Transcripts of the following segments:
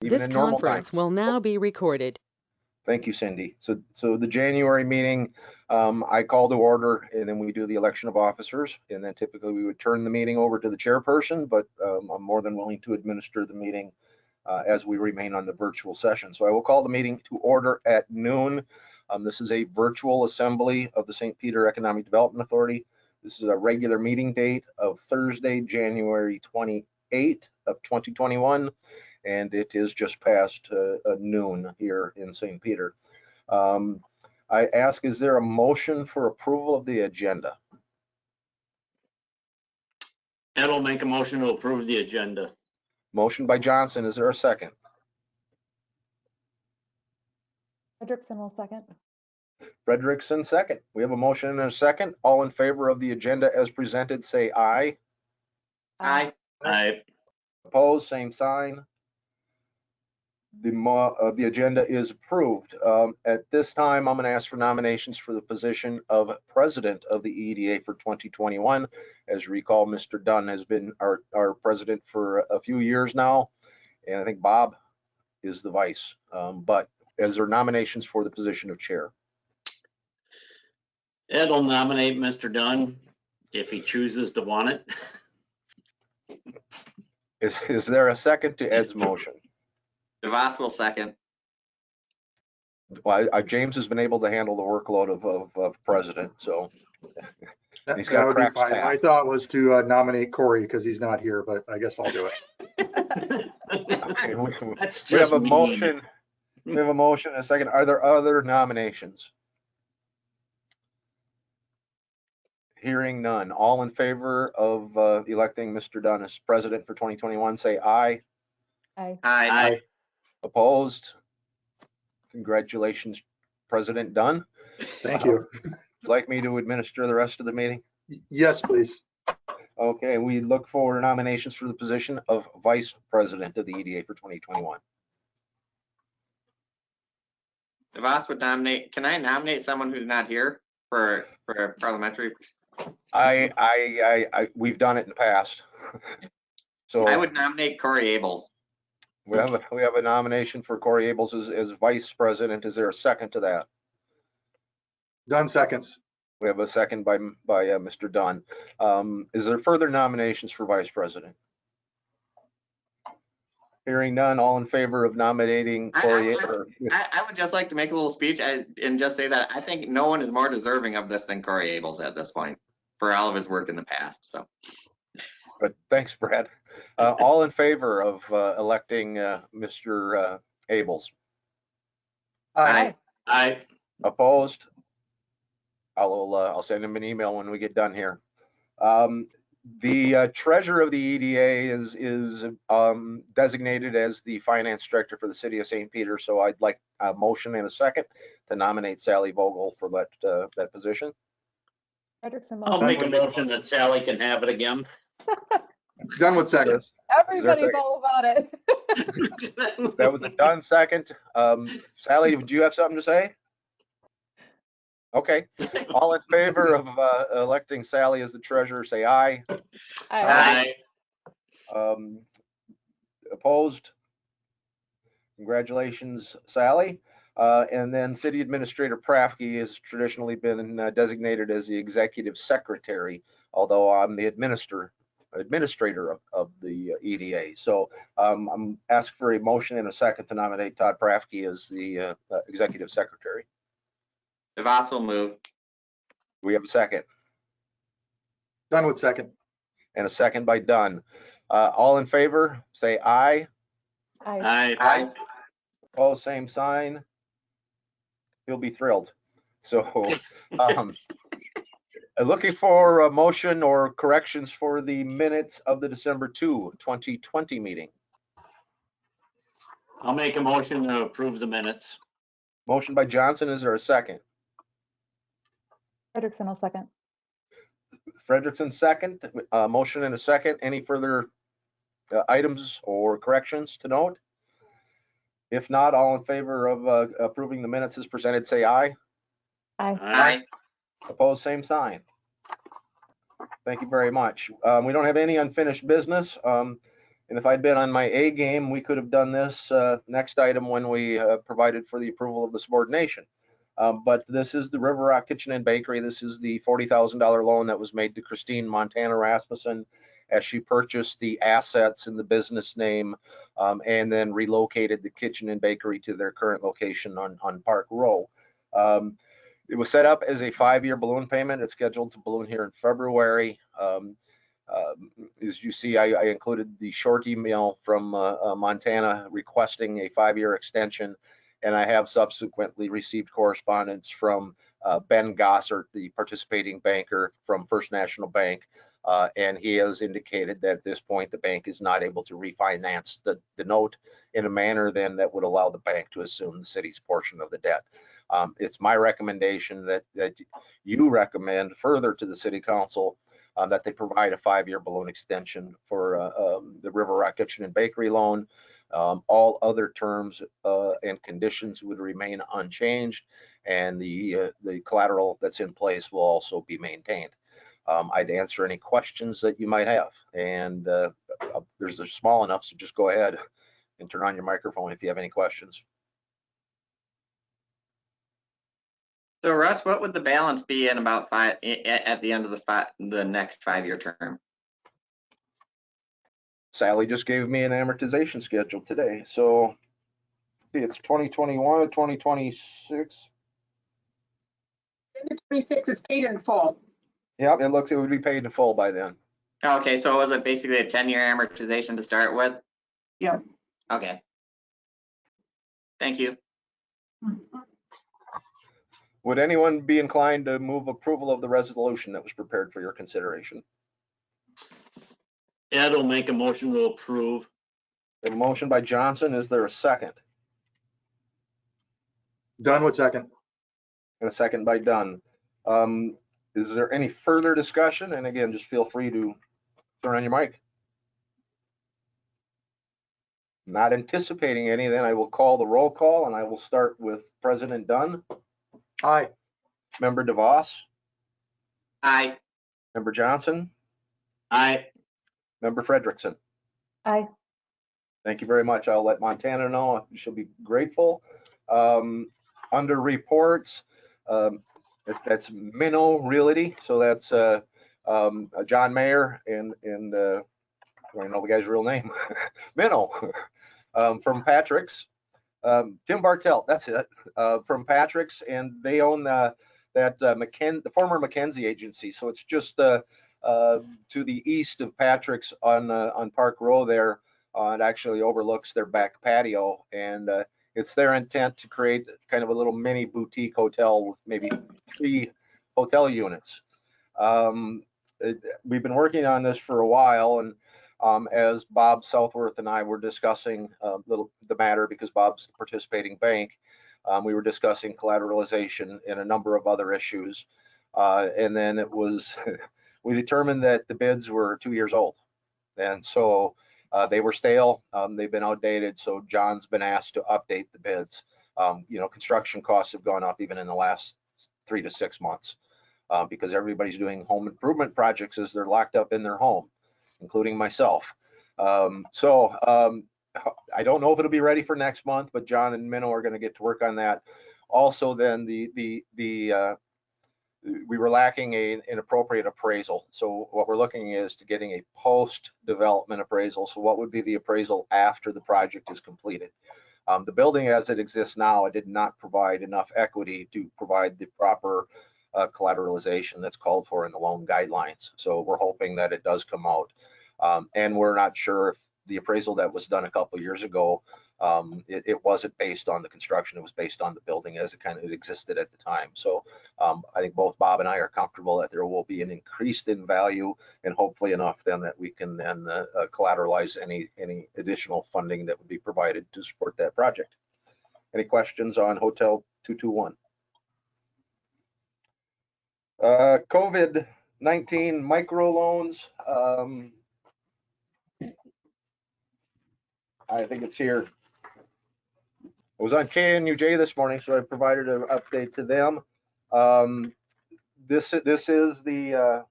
even This in normal conference times. will now be recorded. Thank you, Cindy. So the January meeting, I call to order, and then we do the election of officers, and then typically we would turn the meeting over to the chairperson, but I'm more than willing to administer the meeting as we remain on the virtual session. So I will call the meeting to order at noon. This is a virtual assembly of the St. Peter Economic Development Authority. This is a regular meeting date of Thursday, January 28th of 2021. And it is just past noon here in St. Peter. I ask, is there a motion for approval of the agenda? Ed will make a motion to approve the agenda. Motion by Johnson. Is there a second? Frederickson will second. Frederickson, second. We have a motion and a second. All in favor of the agenda as presented, say aye. Aye. Aye. Opposed, same sign. The agenda is approved. At this time, I'm going to ask for nominations for the position of president of the EDA for 2021. As you recall, Mr. Dunn has been our president for a few years now, and I think Bob is the vice. But as there are nominations for the position of chair. Ed will nominate Mr. Dunn if he chooses to want it. Is there a second to Ed's motion? DeVos will second. Well, James has been able to handle the workload of president, so he's got a crack staff. My thought was to nominate Corey because he's not here, but I guess I'll do it. Okay, That's we have just a mean. motion. We have a motion and a second. Are there other nominations? Hearing none. All in favor of electing Mr. Dunn as president for 2021, say aye. Aye. Aye. Opposed? Congratulations, President Dunn. Thank you. Would you like me to administer the rest of the meeting? Yes, please. Okay, we look for nominations for the position of vice president of the EDA for 2021. DeVos would nominate. Can I nominate someone who's not here for parliamentary? We've done it in the past. So I would nominate Corey Abels. we have a nomination for Corey Abels as vice president. Is there a second to that? Done seconds. We have a second by Mr. Dunn. Is there further nominations for vice president? Hearing none, all in favor of nominating Corey? I would just like to make a little speech and just say that I think no one is more deserving of this than Corey Abels at this point for all of his work in the past. So, But thanks, Brad. All in favor of electing Mr. Abels? Aye. Aye. Opposed? I'll send him an email when we get done here. The treasurer of the EDA is designated as the finance director for the city of St. Peter. So I'd like a motion and a second to nominate Sally Vogel for that position. Frederickson I'll will make a second. motion that Sally can have it again. Done with seconds. Everybody's second? all about it. That was a done second. Sally, do you have something to say? Okay. All in favor of electing Sally as the treasurer, say aye. Aye. Opposed? Congratulations, Sally. And then City Administrator Prafke has traditionally been designated as the executive secretary, although I'm the administrator of the EDA. So I'm asked for a motion and a second to nominate Todd Prafke as the executive secretary. DeVos will move. We have a second. Done with second. And a second by Dunn. All in favor, say aye. Aye. Aye. Opposed, same sign. He'll be thrilled. So looking for a motion or corrections for the minutes of the December 2, 2020 meeting. I'll make a motion to approve the minutes. Motion by Johnson. Is there a second? Frederickson will second. Frederickson, second. Motion and a second. Any further items or corrections to note? If not, all in favor of approving the minutes as presented, say aye. Aye. Aye. Opposed, same sign. Thank you very much. We don't have any unfinished business. And if I'd been on my A game, we could have done this next item when we provided for the approval of the subordination. But this is the River Rock Kitchen and Bakery. This is the $40,000 loan that was made to Christine Montana Rasmussen as she purchased the assets in the business name and then relocated the kitchen and bakery to their current location on Park Row. It was set up as a 5-year balloon payment. It's scheduled to balloon here in February. As you see, I included the short email from Montana requesting a 5-year extension, and I have subsequently received correspondence from Ben Gossert, the participating banker from First National Bank, and he has indicated that at this point the bank is not able to refinance the note in a manner then that would allow the bank to assume the city's portion of the debt. It's my recommendation that you recommend further to the City Council that they provide a 5-year balloon extension for the River Rock Kitchen and Bakery loan. All other terms and conditions would remain unchanged, and the collateral that's in place will also be maintained. I'd answer any questions that you might have, and they're small enough, so just go ahead and turn on your microphone if you have any questions. So Russ, what would the balance be in about at the end of the next 5-year term? Sally just gave me an amortization schedule today. So see, it's 2021, 2026. 26 is paid in full. Yep, it looks it would be paid in full by then. Okay, so was it basically a 10-year amortization to start with? Yeah. Okay. Thank you. Would anyone be inclined to move approval of the resolution that was prepared for your consideration? Ed will make a motion to approve. A motion by Johnson. Is there a second? Dunn would second. And a second by Dunn. Is there any further discussion? And again, just feel free to turn on your mic. Not anticipating any, then I will call the roll call, and I will start with President Dunn. Aye. Member DeVos. Aye. Member Johnson. Aye. Member Frederickson. Aye. Thank you very much. I'll let Montana know. She'll be grateful. Under reports, that's Minnow Realty. So that's John Mayer and I don't know the guy's real name. Minnow from Patrick's. Tim Bartelt, that's it, from Patrick's, and they own the former McKenzie agency. So it's just to the east of Patrick's on Park Row there. It actually overlooks their back patio, and it's their intent to create kind of a little mini boutique hotel with maybe 3 hotel units. We've been working on this for a while, and as Bob Southworth and I were discussing the matter, because Bob's the participating bank, we were discussing collateralization and a number of other issues. And then it was, we determined that the bids were 2 years old. And so they were stale, they've been outdated. So John's been asked to update the bids. Construction costs have gone up even in the last 3 to 6 months because everybody's doing home improvement projects as they're locked up in their home, including myself. I don't know if it'll be ready for next month, but John and Minnow are going to get to work on that. Also, then we were lacking an appropriate appraisal. So what we're looking is to getting a post-development appraisal. So what would be the appraisal after the project is completed? The building as it exists now, it did not provide enough equity to provide the proper collateralization that's called for in the loan guidelines. So we're hoping that it does come out. And we're not sure if the appraisal that was done a couple of years ago, it wasn't based on the construction, it was based on the building as it kind of existed at the time. So I think both Bob and I are comfortable that there will be an increase in value, and hopefully enough then that we can then collateralize any additional funding that would be provided to support that project. Any questions on Hotel 221? COVID-19 microloans. I think it's here. I was on KNUJ this morning, so I provided an update to them. This is the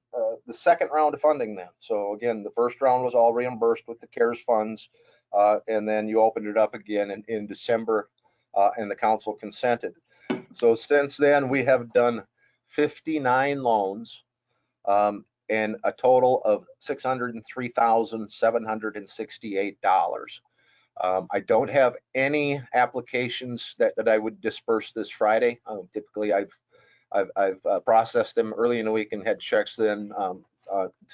the second round of funding then. So again, the first round was all reimbursed with the CARES funds. And then you opened it up again in December, and the council consented. So since then, we have done 59 loans, and a total of $603,768. I don't have any applications that I would disperse this Friday. Typically, I've processed them early in the week and had checks then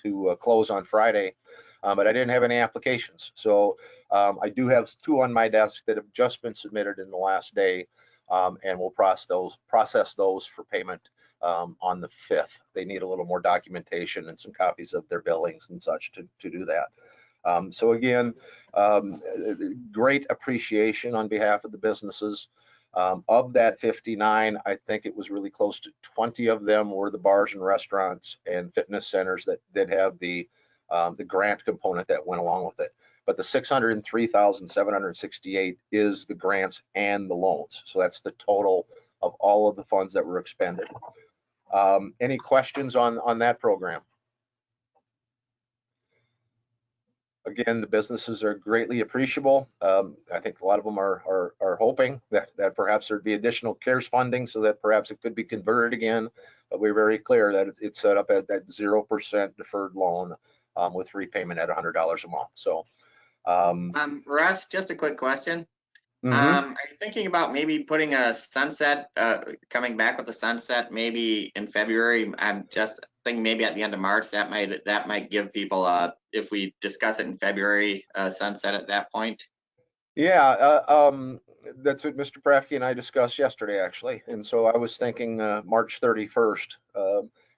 to close on Friday, but I didn't have any applications. So I do have 2 on my desk that have just been submitted in the last day, and we'll process those for payment on the 5th. They need a little more documentation and some copies of their billings and such to do that. So again, great appreciation on behalf of the businesses. Of that 59, I think it was really close to 20 of them were the bars and restaurants and fitness centers that did have the grant component that went along with it. But the 603,768 is the grants and the loans. So that's the total of all of the funds that were expended. Any questions on that program? Again, the businesses are greatly appreciable. I think a lot of them are hoping that perhaps there'd be additional CARES funding so that perhaps it could be converted again. But we're very clear that it's set up at that 0% deferred loan with repayment at $100 a month. So, Russ, just a quick question. mhm. Are you thinking about maybe putting a sunset, coming back with a sunset maybe in February? I'm just thinking maybe at the end of March, that might give people, if we discuss it in February, sunset at that point. Yeah, that's what Mr. Prafke and I discussed yesterday, actually. And so I was thinking March 31st,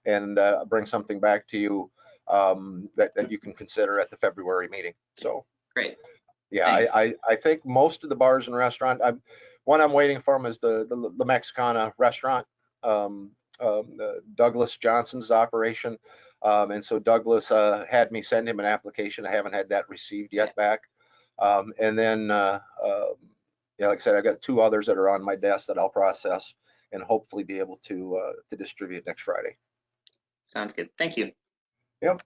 and bring something back to you that you can consider at the February meeting. So Great. yeah, I think most of the bars and restaurant, one I'm waiting for is the Mexicana restaurant, Douglas Johnson's operation. And so Douglas had me send him an application. I haven't had that received yet back. And then, yeah, like I said, I got 2 others that are on my desk that I'll process and hopefully be able to distribute next Friday. Sounds good. Thank you. Yep.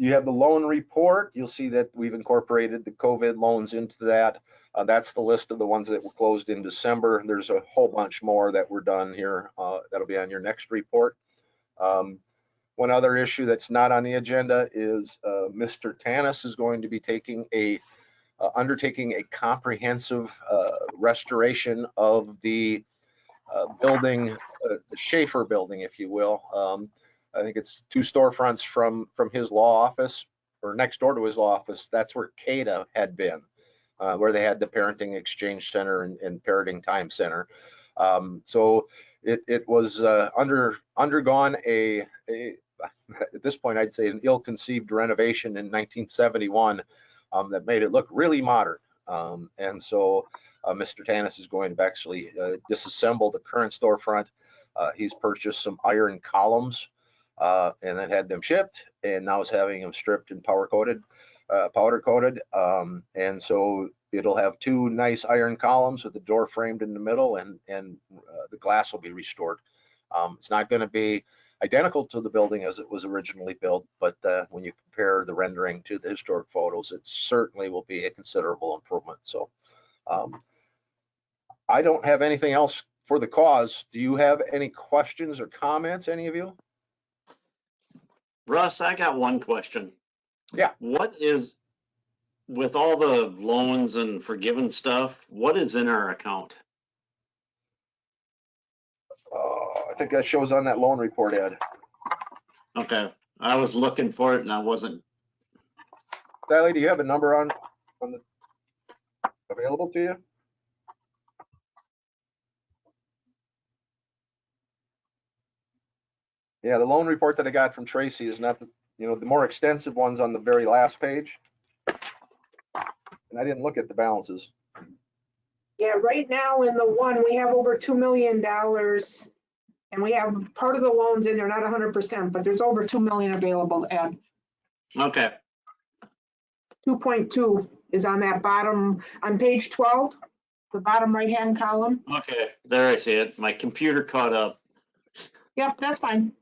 You have the loan report. You'll see that we've incorporated the COVID loans into that. That's the list of the ones that were closed in December. There's a whole bunch more that were done here. That'll be on your next report. One other issue that's not on the agenda is Mr. Tanis is going to be undertaking a comprehensive restoration of the building, the Schaefer building, if you will. I think it's 2 storefronts from his law office, or next door to his law office. That's where CADA had been, where they had the Parenting Exchange Center and Parenting Time Center. So it was undergone at this point, I'd say an ill-conceived renovation in 1971 that made it look really modern. And so Mr. Tanis is going to actually disassemble the current storefront. He's purchased some iron columns and then had them shipped, and now is having them stripped and powder coated. And so it'll have 2 nice iron columns with the door framed in the middle, and the glass will be restored. It's not going to be identical to the building as it was originally built, but when you compare the rendering to the historic photos, it certainly will be a considerable improvement. So I don't have anything else for the cause. Do you have any questions or comments, any of you? Russ, I got one question. Yeah. What is, with all the loans and forgiven stuff, what is in our account? I think that shows on that loan report, Ed. Okay, I was looking for it and I wasn't. Sally, do you have a number on the available to you? Yeah, the loan report that I got from Tracy is not the more extensive ones on the very last page. And I didn't look at the balances. Yeah, right now in the one, we have over $2 million. And we have part of the loans in there, not 100%, but there's over 2 million available, Ed. Okay, 2.2 is on that bottom, on page 12, the bottom right-hand column. okay, there I see it. My computer caught up. Yep, that's fine.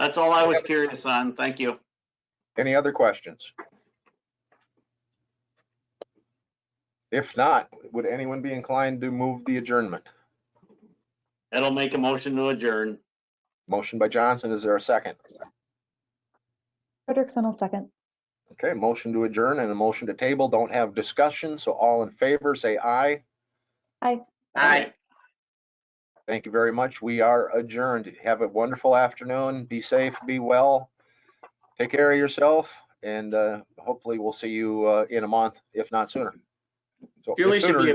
That's all I was curious on. Thank you. Any other questions? If not, would anyone be inclined to move the adjournment? That'll make a motion to adjourn. Motion by Johnson, is there a second? Frederickson will second. Okay, motion to adjourn and a motion to table, don't have discussion, so all in favor, say aye. Aye. Aye. Thank you very much. We are adjourned. Have a wonderful afternoon. Be safe, be well. Take care of yourself, and hopefully we'll see you in a month, if not sooner. So, Julie if should sooner, be